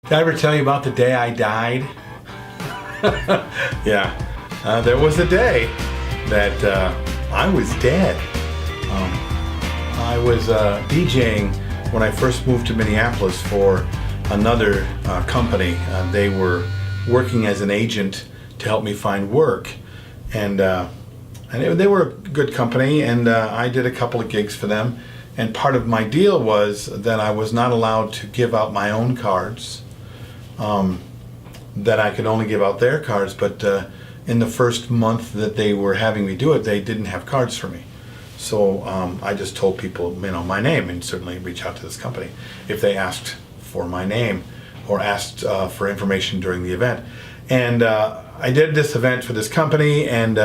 Did I ever tell you about the day I died? Yeah, there was a day that I was dead. I was DJing when I first moved to Minneapolis for another company. They were working as an agent to help me find work, and they were a good company, and I did a couple of gigs for them. And part of my deal was that I was not allowed to give out my own cards, that I could only give out their cards, but in the first month that they were having me do it, they didn't have cards for me. So I just told people, my name, and certainly reach out to this company if they asked for my name or asked for information during the event. And I did this event for this company, and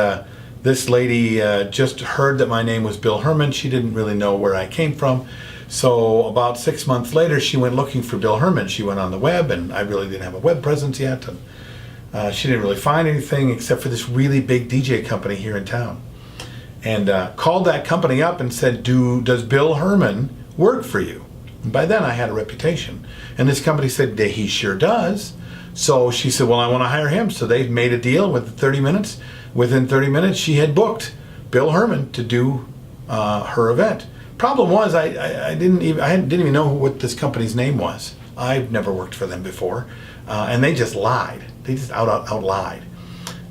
this lady just heard that my name was Bill Herman. She didn't really know where I came from. So about 6 months later, she went looking for Bill Herman. She went on the web, and I really didn't have a web presence yet. And she didn't really find anything except for this really big DJ company here in town. And called that company up and said, does Bill Herman work for you? And by then I had a reputation. And this company said, he sure does. So she said, well, I want to hire him. So they made a deal with 30 minutes. Within 30 minutes, she had booked Bill Herman to do her event. Problem was, I didn't even know what this company's name was. I've never worked for them before, and they just lied. They just out lied.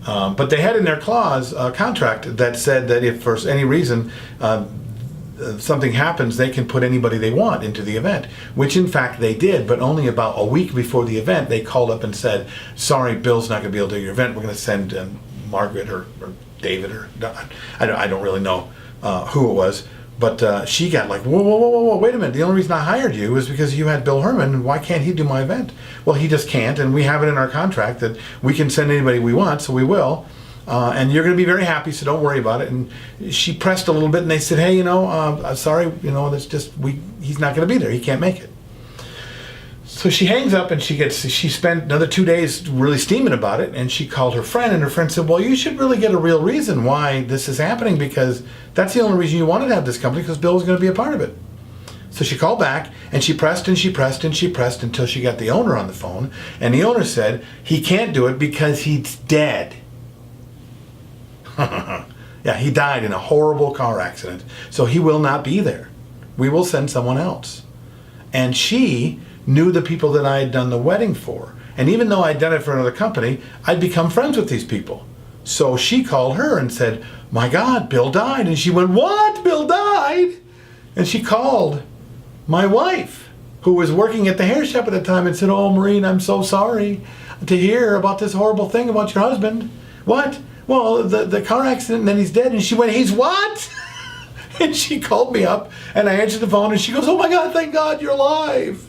But they had in their clause a contract that said that if for any reason something happens, they can put anybody they want into the event, which in fact they did. But only about a week before the event, they called up and said, "Sorry, Bill's not going to be able to do your event. We're going to send Margaret or David or I don't really know who it was." But she got like, whoa, wait a minute. The only reason I hired you is because you had Bill Herman, and why can't he do my event? Well, he just can't, and we have it in our contract that we can send anybody we want, so we will. And you're going to be very happy, so don't worry about it. And she pressed a little bit, and they said, hey, sorry, that's just, he's not going to be there. He can't make it. So she hangs up, and she spent another 2 days really steaming about it, and she called her friend, and her friend said, well, you should really get a real reason why this is happening, because that's the only reason you wanted to have this company, because Bill was going to be a part of it. So she called back, and she pressed and she pressed and she pressed until she got the owner on the phone, and the owner said he can't do it because he's dead. Yeah, he died in a horrible car accident, so he will not be there. We will send someone else. And she knew the people that I had done the wedding for. And even though I'd done it for another company, I'd become friends with these people. So she called her and said, my God, Bill died. And she went, what? Bill died? And she called my wife, who was working at the hair shop at the time, and said, oh, Maureen, I'm so sorry to hear about this horrible thing about your husband. What? Well, the car accident, and then he's dead. And she went, he's what? And she called me up, and I answered the phone, and she goes, oh my God, thank God you're alive.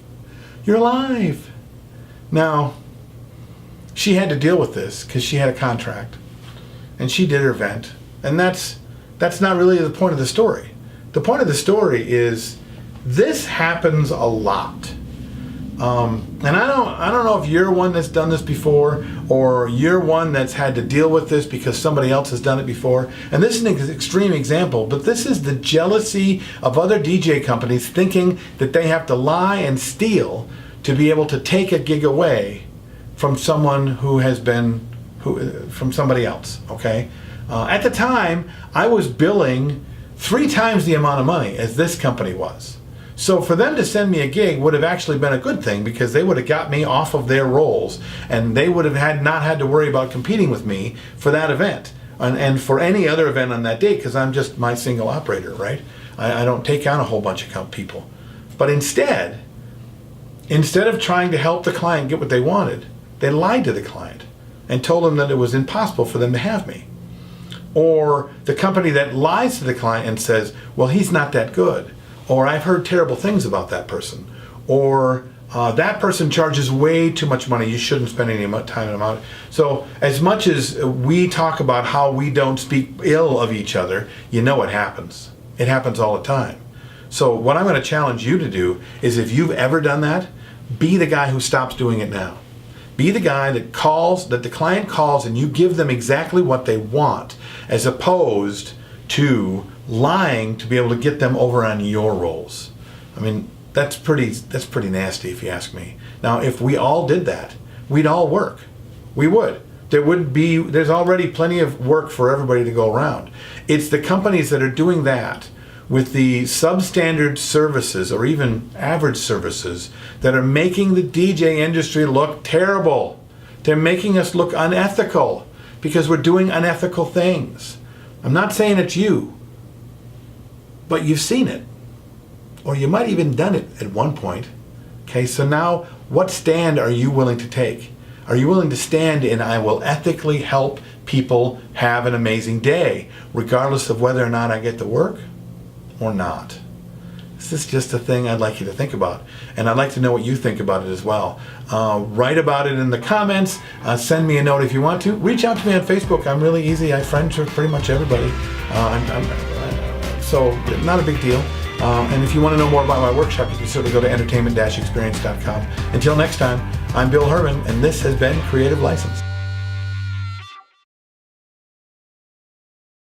You're alive. Now, she had to deal with this because she had a contract, and she did her event, and that's not really the point of the story. The point of the story is this happens a lot, and I don't know if you're one that's done this before, or you're one that's had to deal with this because somebody else has done it before. And this is an extreme example, but this is the jealousy of other DJ companies thinking that they have to lie and steal to be able to take a gig away from someone from somebody else, okay? At the time, I was billing 3 times the amount of money as this company was. So for them to send me a gig would have actually been a good thing, because they would have got me off of their rolls, and they would have not had to worry about competing with me for that event and for any other event on that day, because I'm just my single operator, right? I don't take on a whole bunch of people. But instead of trying to help the client get what they wanted, they lied to the client and told them that it was impossible for them to have me. Or the company that lies to the client and says, well, he's not that good. Or I've heard terrible things about that person. Or that person charges way too much money. You shouldn't spend any time on it. So as much as we talk about how we don't speak ill of each other, you know what happens. It happens all the time. So what I'm going to challenge you to do is, if you've ever done that, be the guy who stops doing it now. Be the guy that the client calls and you give them exactly what they want, as opposed to lying to be able to get them over on your rolls. I mean, that's pretty nasty if you ask me. Now, if we all did that, we'd all work. We would. There's already plenty of work for everybody to go around. It's the companies that are doing that with the substandard services or even average services that are making the DJ industry look terrible. They're making us look unethical because we're doing unethical things. I'm not saying it's you, but you've seen it. Or you might even done it at one point. Okay, so now what stand are you willing to take? Are you willing to stand in, I will ethically help people have an amazing day, regardless of whether or not I get to work or not? This is just a thing I'd like you to think about. And I'd like to know what you think about it as well. Write about it in the comments. Send me a note if you want to. Reach out to me on Facebook. I'm really easy. I friend with pretty much everybody. So not a big deal. And if you want to know more about my workshop, you can certainly go to entertainment-experience.com. Until next time, I'm Bill Herman, and this has been Creative License.